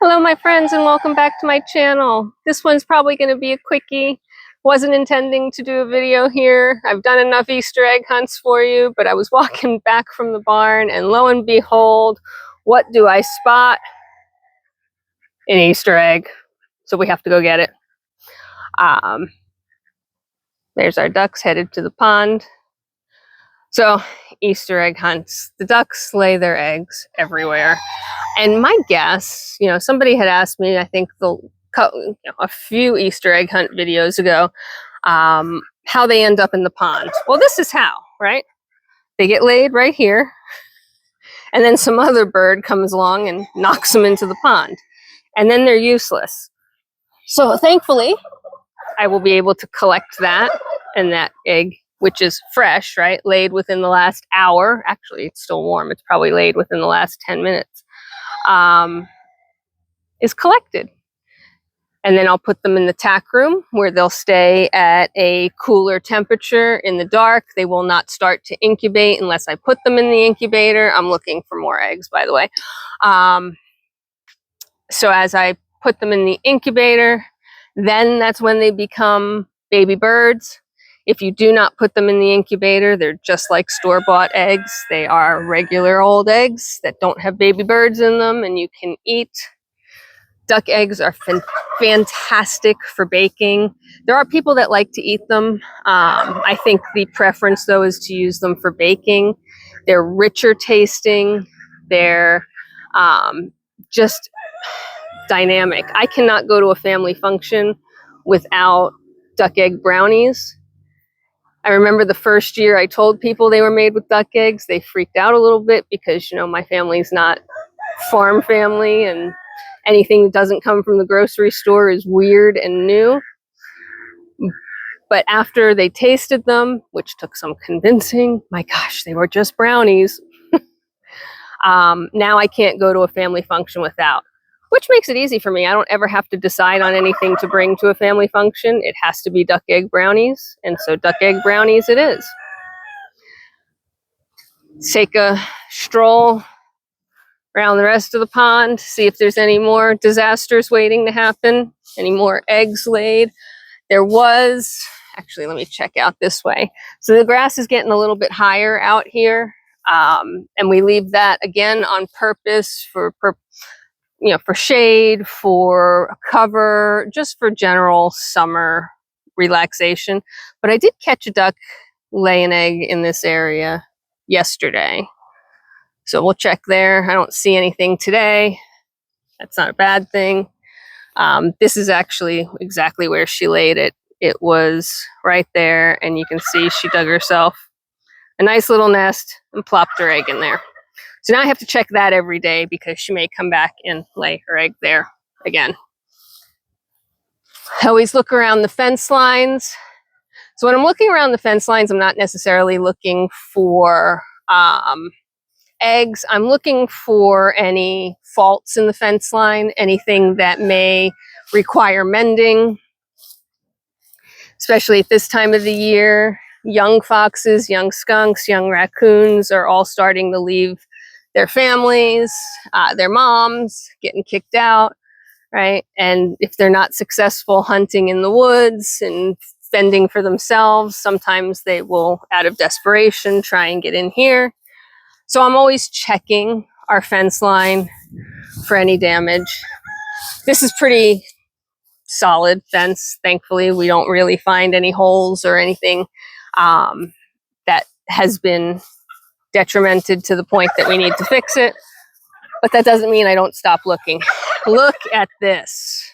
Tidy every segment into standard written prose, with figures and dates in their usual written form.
Hello my friends and welcome back to my channel. This one's probably going to be a quickie. Wasn't intending to do a video here. I've done enough Easter egg hunts for you, but I was walking back from the barn and lo and behold, what do I spot? An Easter egg. So we have to go get it. There's our ducks headed to the pond. So Easter egg hunts. The ducks lay their eggs everywhere. And my guess, somebody had asked me, I think a few Easter egg hunt videos ago, how they end up in the pond. Well, this is how, right? They get laid right here, and then some other bird comes along and knocks them into the pond, and then they're useless. So thankfully, I will be able to collect that, and that egg, which is fresh, right? Laid within the last hour. Actually, it's still warm. It's probably laid within the last 10 minutes. Is collected. And then I'll put them in the tack room where they'll stay at a cooler temperature in the dark. They will not start to incubate unless I put them in the incubator. I'm looking for more eggs, by the way. So as I put them in the incubator, then that's when they become baby birds. If you do not put them in the incubator, they're just like store-bought eggs. They are regular old eggs that don't have baby birds in them, and you can eat. Duck eggs are fantastic for baking. There are people that like to eat them. I think the preference, though, is to use them for baking. They're richer tasting. They're just dynamic. I cannot go to a family function without duck egg brownies. I remember the first year I told people they were made with duck eggs, they freaked out a little bit because, my family's not farm family and anything that doesn't come from the grocery store is weird and new. But after they tasted them, which took some convincing, my gosh, they were just brownies. Now I can't go to a family function without, which makes it easy for me. I don't ever have to decide on anything to bring to a family function. It has to be duck egg brownies, and so duck egg brownies it is. Take a stroll around the rest of the pond, see if there's any more disasters waiting to happen, any more eggs laid. There was, actually, let me check out this way. So the grass is getting a little bit higher out here, and we leave that again on purpose for shade, for cover, just for general summer relaxation. But I did catch a duck lay an egg in this area yesterday. So we'll check there. I don't see anything today. That's not a bad thing. This is actually exactly where she laid it. It was right there, and you can see she dug herself a nice little nest and plopped her egg in there. So now I have to check that every day because she may come back and lay her egg there again. I always look around the fence lines. So when I'm looking around the fence lines, I'm not necessarily looking for eggs. I'm looking for any faults in the fence line, anything that may require mending, especially at this time of the year. Young foxes, young skunks, young raccoons are all starting to leave their families, their moms, getting kicked out, right? And if they're not successful hunting in the woods and fending for themselves, sometimes they will, out of desperation, try and get in here. So I'm always checking our fence line for any damage. This is pretty solid fence. Thankfully, we don't really find any holes or anything that has been detrimented to the point that we need to fix it. But that doesn't mean I don't stop looking. Look at this.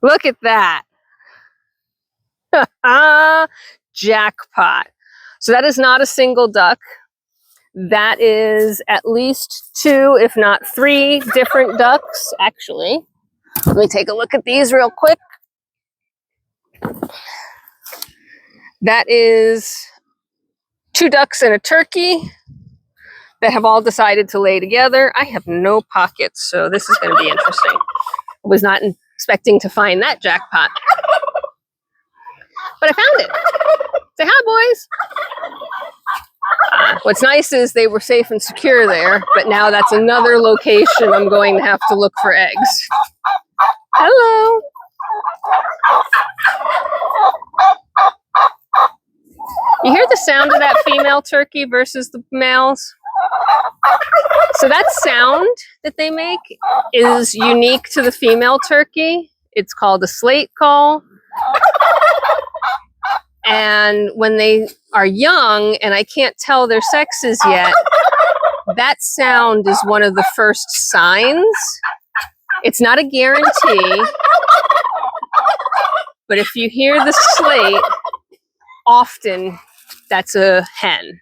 Look at that. Jackpot. So that is not a single duck. That is at least 2, if not 3 different ducks, actually. Let me take a look at these real quick. That is 2 ducks and a turkey that have all decided to lay together. I have no pockets, so this is going to be interesting. I was not expecting to find that jackpot, but I found it. Say hi, boys. What's nice is they were safe and secure there, but now that's another location I'm going to have to look for eggs. Hello. You hear the sound of that female turkey versus the males? So that sound that they make is unique to the female turkey. It's called a slate call. And when they are young, and I can't tell their sexes yet, that sound is one of the first signs. It's not a guarantee, but if you hear the slate, often that's a hen.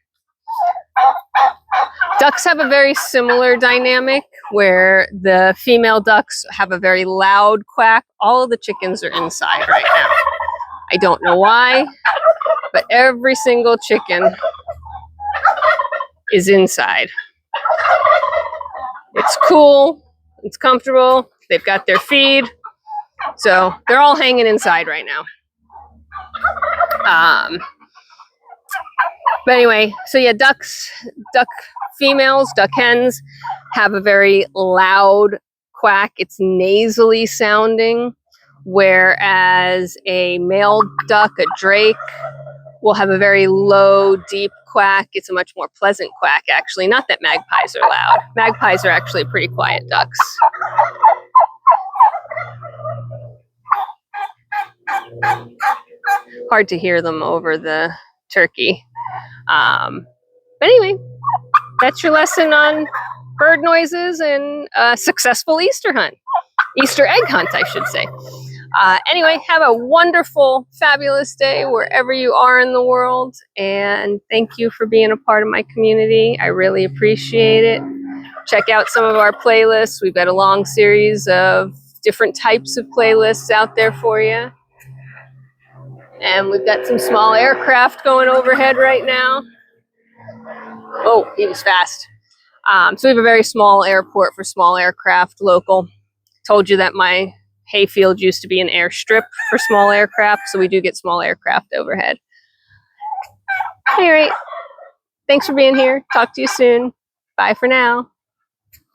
Ducks have a very similar dynamic where the female ducks have a very loud quack. All of the chickens are inside right now. I don't know why, but every single chicken is inside. It's cool, it's comfortable, they've got their feed, so they're all hanging inside right now. But anyway, so yeah, duck females, duck hens have a very loud quack. It's nasally sounding, whereas a male duck, a drake, will have a very low, deep quack. It's a much more pleasant quack, actually. Not that magpies are loud. Magpies are actually pretty quiet ducks. Hard to hear them over the turkey. But anyway, that's your lesson on bird noises and a successful Easter hunt. Easter egg hunt, I should say. Anyway, have a wonderful, fabulous day wherever you are in the world. And thank you for being a part of my community. I really appreciate it. Check out some of our playlists. We've got a long series of different types of playlists out there for you. And we've got some small aircraft going overhead right now. Oh, he was fast. So we have a very small airport for small aircraft, local. Told you that my hayfield used to be an airstrip for small aircraft, so we do get small aircraft overhead. All right. Thanks for being here. Talk to you soon. Bye for now.